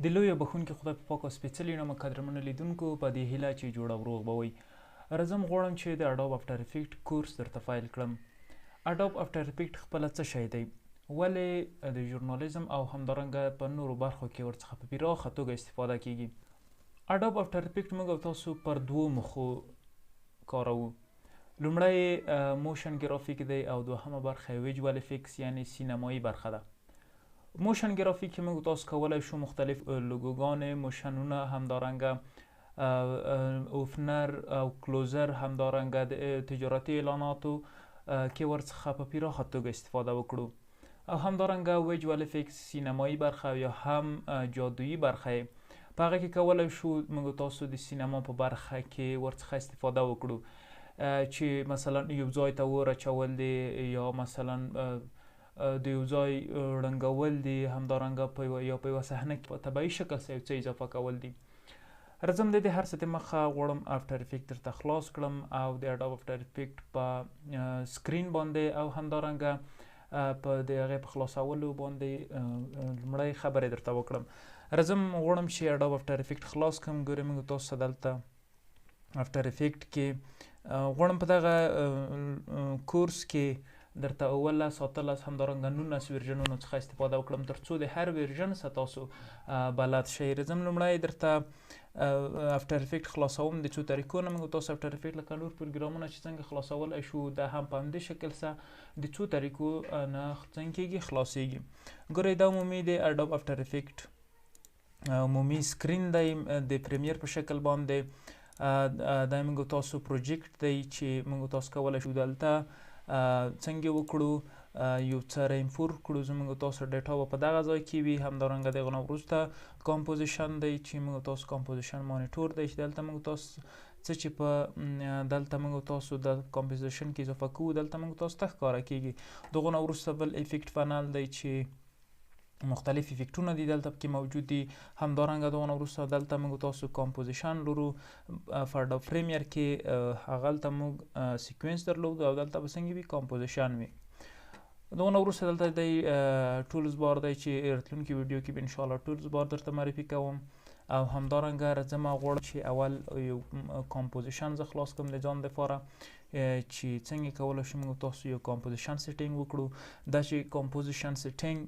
د لوی بخونکي خدای په پاک او سپېڅلي نامه قدرمنو لیدونکو په دې هیله چې جوړ او روغ به وئ. راځم غواړم چې د اډوب افټر افیکټ کورس درته فایل کړم. اډوب افټر افیکټ خپله څه شی دی؟ ولې د ژورنالیزم او همدارنګه په نورو برخو کې ورڅخه په پراخه توګه استفاده کیږي؟ اډوب افټر افیکټ موږ او تاسو پر دوو مخو کاروو. لومړی موشن ګرافیک دی او دوهمه برخه ویجوال افیکټس یعنی سینمایي برخه ده. موشن ګرافیک کې موږ تاسو کولی شو مختلف لوګوګانې، موشنونه، همدارنګه اوفنر او کلوزر، همدارنګه د تجارتي اعلاناتو کې ورڅخه په پراخه توګه استفاده وکړو. او همدارنګه ویجوال افیکټس سینمایي برخه یا هم جادویي برخه په هغه کې کولی شو موږ تاسو د سینما په برخه کې ورڅخه استفاده وکړو چې مثلا یو ځای ته اور اچول دي یا مثلا د یو ځای ړنګول دي، همدارنګه یا په یوه صحنه کې په طبیعي شکل څه یو څه اضافه کول دي. راځم د دې هر څه دمخه غواړم افټر افیکټ درته خلاص کړم او د اډوب افټر افیکټ په سکرین باندې او همدارنګه په د هغې په خلاصولو باندې لومړی خبرې درته وکړم. راځم غواړم چې اډوب افټر افیکټ خلاص کړم. ګورئ موږ تاسو دلته افټر افیکټ کې غواړم په دغه کورس کې درته 18 همدارنګه 19 ورژنونو څخه استفاده وکړم تر څو د هر ورژن څخه تاسو بلد شئ. راځم لومړی درته افټر افیکټ خلاصوم د څو طریقو نه. موږ تاسو افټر افیکټ لکه نور پروګرامونه چې څنګه خلاصولی شو دا هم په همدې شکل سره د څو طریقو نه څنګه کېږي خلاصیږي. ګورئ دا عمومي د اډوب افټر افیکټ عمومي سکرین دی د پریمیر په شکل باندې. دا موږ تاسو پروجیکټ دی چې موږ تاسو کولی شو دلته څنګه وکړو یو څه رینفور کړو. زموږ تاسو ډیټا به په دغه ځای کې وي. همدارنګه د هغه نه وروسته کمپوزیشن دی چې موږ تاسو کمپوزیشن مانیټور دی چې دلته موږ تاسو څه چې په دلته موږ تاسو د کمپوزیشن کې اضافه کوو دلته موږ تاسو ته ښکاره کیږي. دغه نه وروسته بل افیکټ پنل دی چې مختلف افیکټونه دي دلته پکې موجود دي. همدارنګه دغه نه وروسته دلته موږ تاسو کمپوزیشن لرو په اډوب پریمیر کې. هغلته موږ سیکوینس درلود او دلته به څنګه وي کمپوزیشن وي. دغه نه وروسته دلته دی ټولز بار دی چې راتلونکي ویډیو کې به انشاءالله ټولز بار درته معرفي کوم. او همدارنګه راځم غواړم چې اول یو کمپوزیشن زه خلاص کړم د ځان دپاره چې څنګه کولی شو موږ تاسو یو کمپوزیشن سیټینګ وکړو. دا چې کمپوزیشن سیټینګ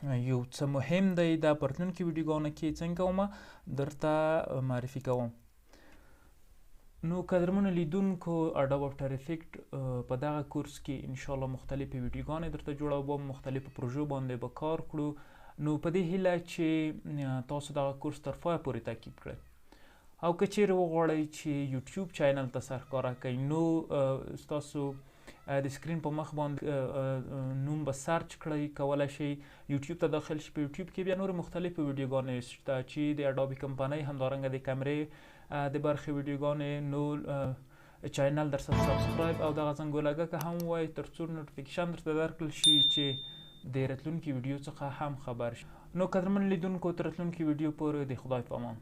یو څه مهم دی دا په راتلونکي ویډیوګانو کې څنګه کومه درته معرفي کوم. نو قدرمنو لیدونکو اډوب افټر افیکټ په دغه کورس کې انشاءالله مختلفې ویډیوګانې درته جوړوم، مختلفو پروژو باندې به کار کړو. نو په دې هیله چې تاسو دغه کورس تر پایه پورې تعقیب کړئ. او که چیرې وغواړئ چې یوټیوب چینل ته سرښکاره کړئ نو ستاسو د سکرین په مخ باندې نوم به سرچ کړئ، کولی شئ یوټیوب ته داخل شئ. په یوټیوب کې بیا نور مختلفې ویډیوګانې شته چې د اډوبي کمپنۍ همدارنګه د کمرې د برخې ویډیوګانې نو چینل در سره سبسکرایب او دغه زنګولګه که هم ووایئ تر څو نوټیفیکیشن درته درکړل شي چې د راتلونکي ویډیو څخه هم خبر شي. نو قدرمن لیدونکو تر راتلونکي ویډیو پورې د خدای په امان.